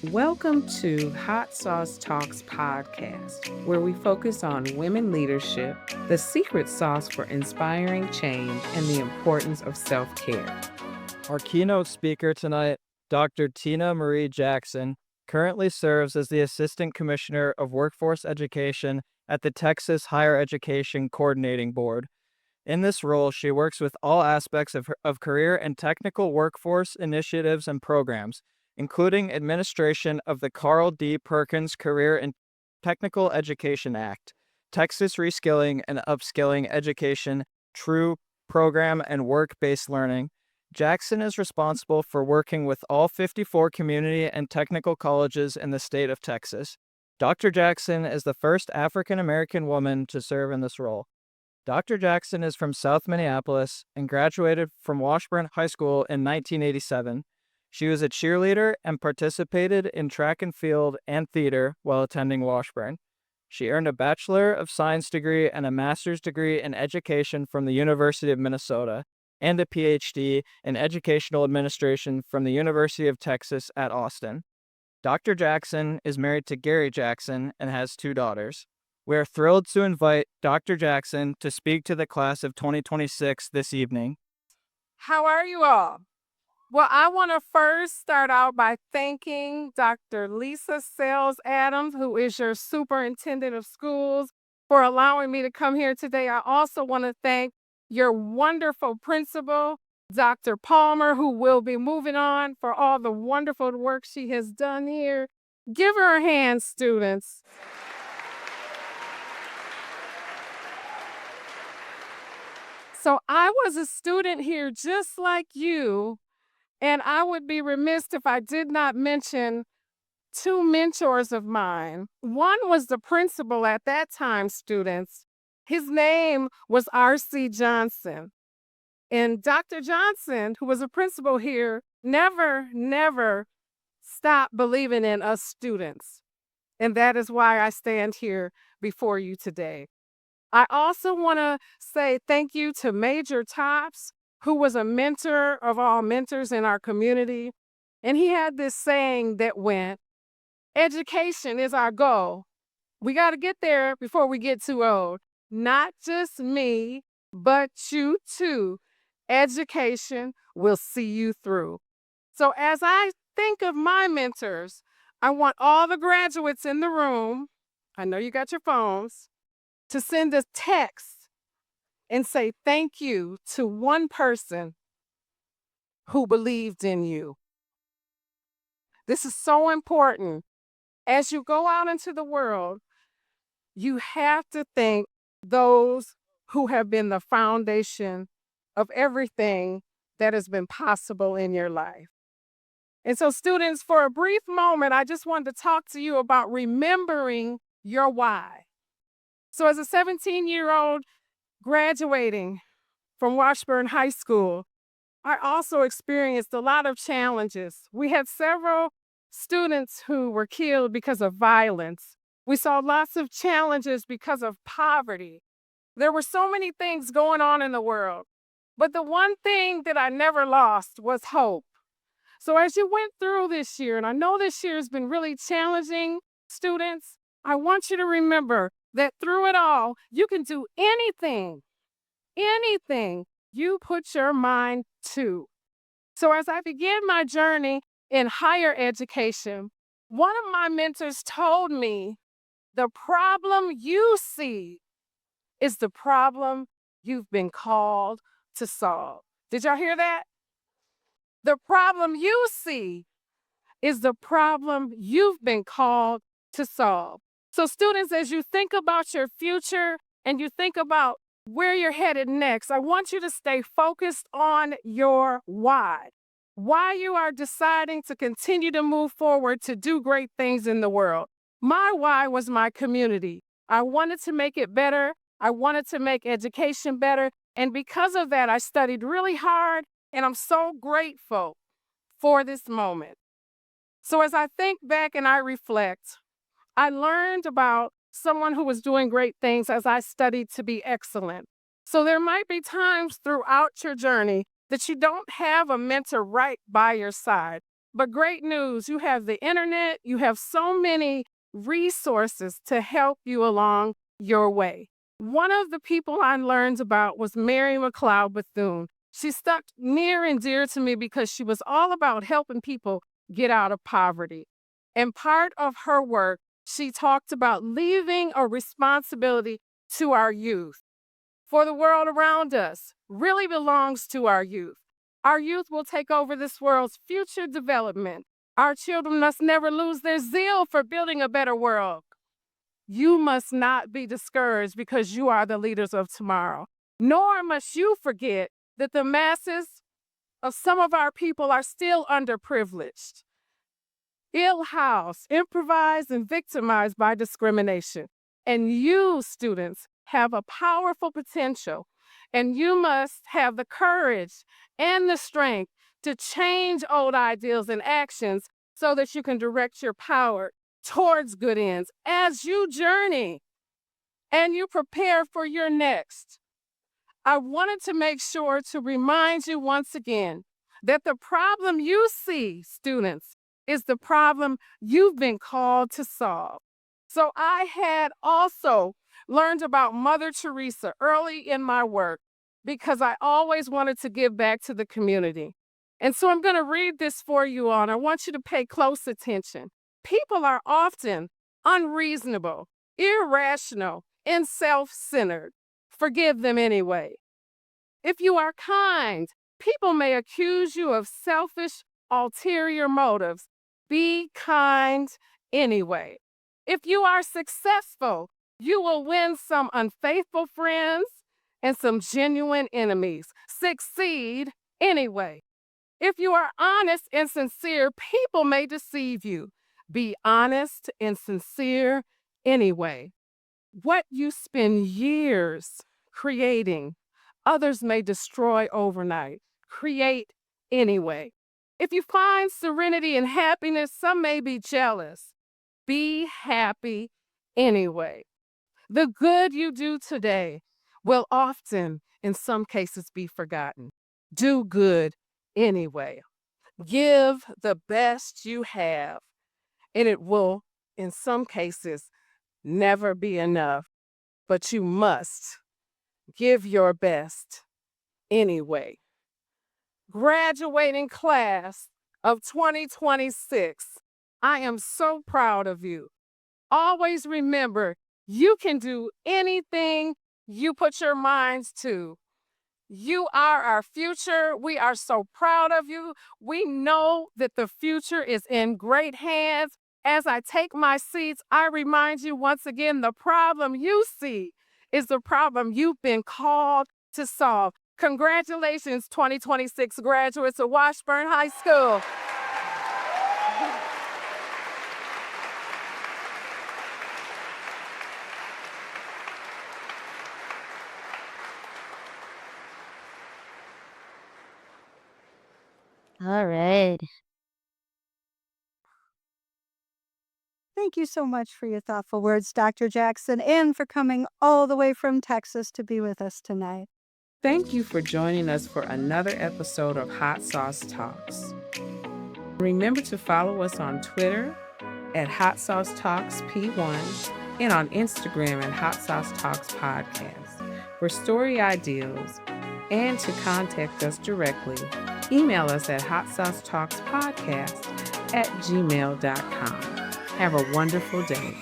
Welcome to Hot Sauce Talks podcast, where we focus on women leadership, the secret sauce for inspiring change, and the importance of self care. Our keynote speaker tonight, Dr. Tina Marie Jackson, currently serves as the Assistant Commissioner of Workforce Education at the Texas Higher Education Coordinating Board. In this role, she works with all aspects of career and technical workforce initiatives and programs, including administration of the Carl D. Perkins Career and Technical Education Act, Texas Reskilling and Upskilling Education, TRUE program, and work-based learning. Jackson is responsible for working with all 54 community and technical colleges in the state of Texas. Dr. Jackson is the first African American woman to serve in this role. Dr. Jackson is from South Minneapolis and graduated from Washburn High School in 1987. She was a cheerleader and participated in track and field and theater while attending Washburn. She earned a Bachelor of Science degree and a Master's degree in Education from the University of Minnesota and a PhD in Educational Administration from the University of Texas at Austin. Dr. Jackson is married to Gary Jackson and has 2 daughters. We are thrilled to invite Dr. Jackson to speak to the class of 2026 this evening. How are you all? Well, I want to first start out by thanking Dr. Lisa Sales Adams, who is your superintendent of schools, for allowing me to come here today. I also want to thank your wonderful principal, Dr. Palmer, who will be moving on, for all the wonderful work she has done here. Give her a hand, students. So I was a student here just like you, and I would be remiss if I did not mention 2 mentors of mine. One was the principal at that time, students. His name was R.C. Johnson. And Dr. Johnson, who was a principal here, never stopped believing in us students. And that is why I stand here before you today. I also want to say thank you to Major Tops, who was a mentor of all mentors in our community. And he had this saying that went, education is our goal. We got to get there before we get too old. Not just me, but you too. Education will see you through. So as I think of my mentors, I want all the graduates in the room, I know you got your phones, to send a text and say thank you to one person who believed in you. This is so important. As you go out into the world, you have to thank those who have been the foundation of everything that has been possible in your life. And so, students, for a brief moment, I just wanted to talk to you about remembering your why. So as a 17-year-old graduating from Washburn High School, I also experienced a lot of challenges. We had several students who were killed because of violence. We saw lots of challenges because of poverty. There were so many things going on in the world, but the one thing that I never lost was hope. So as you went through this year, and I know this year has been really challenging, students, I want you to remember that through it all, you can do anything you put your mind to. So as I began my journey in higher education, one of my mentors told me, the problem you see is the problem you've been called to solve. Did y'all hear that? The problem you see is the problem you've been called to solve. So students, as you think about your future and you think about where you're headed next, I want you to stay focused on your why you are deciding to continue to move forward to do great things in the world. My why was my community. I wanted to make it better. I wanted to make education better. And because of that, I studied really hard, and I'm so grateful for this moment. So as I think back and I reflect, I learned about someone who was doing great things as I studied to be excellent. So there might be times throughout your journey that you don't have a mentor right by your side. But great news, you have the internet, you have so many resources to help you along your way. One of the people I learned about was Mary McLeod Bethune. She stuck near and dear to me because she was all about helping people get out of poverty. And part of her work, she talked about leaving a responsibility to our youth. For the world around us really belongs to our youth. Our youth will take over this world's future development. Our children must never lose their zeal for building a better world. You must not be discouraged because you are the leaders of tomorrow. Nor must you forget that the masses of some of our people are still underprivileged, ill-housed, improvised, and victimized by discrimination. And you, students, have a powerful potential, and you must have the courage and the strength to change old ideals and actions so that you can direct your power towards good ends as you journey and you prepare for your next. I wanted to make sure to remind you once again that the problem you see, students, is the problem you've been called to solve. So I had also learned about Mother Teresa early in my work because I always wanted to give back to the community. And so I'm going to read this for you all, and I want you to pay close attention. People are often unreasonable, irrational, and self-centered. Forgive them anyway. If you are kind, people may accuse you of selfish, ulterior motives. Be kind anyway. If you are successful, you will win some unfaithful friends and some genuine enemies. Succeed anyway. If you are honest and sincere, people may deceive you. Be honest and sincere anyway. What you spend years creating, others may destroy overnight. Create anyway. If you find serenity and happiness, some may be jealous. Be happy anyway. The good you do today will often, in some cases, be forgotten. Do good anyway. Give the best you have, and it will, in some cases, never be enough. But you must give your best anyway. Graduating class of 2026, I am so proud of you. Always remember, you can do anything you put your minds to. You are our future. We are so proud of you. We know that the future is in great hands. As I take my seats, I remind you once again, the problem you see is the problem you've been called to solve. Congratulations, 2026 graduates of Washburn High School. All right. Thank you so much for your thoughtful words, Dr. Jackson, and for coming all the way from Texas to be with us tonight. Thank you for joining us for another episode of Hot Sauce Talks. Remember to follow us on Twitter at Hot Sauce Talks P1 and on Instagram at Hot Sauce Talks Podcast. For story ideas and to contact us directly, email us at hotsaucetalkspodcast@gmail.com. Have a wonderful day.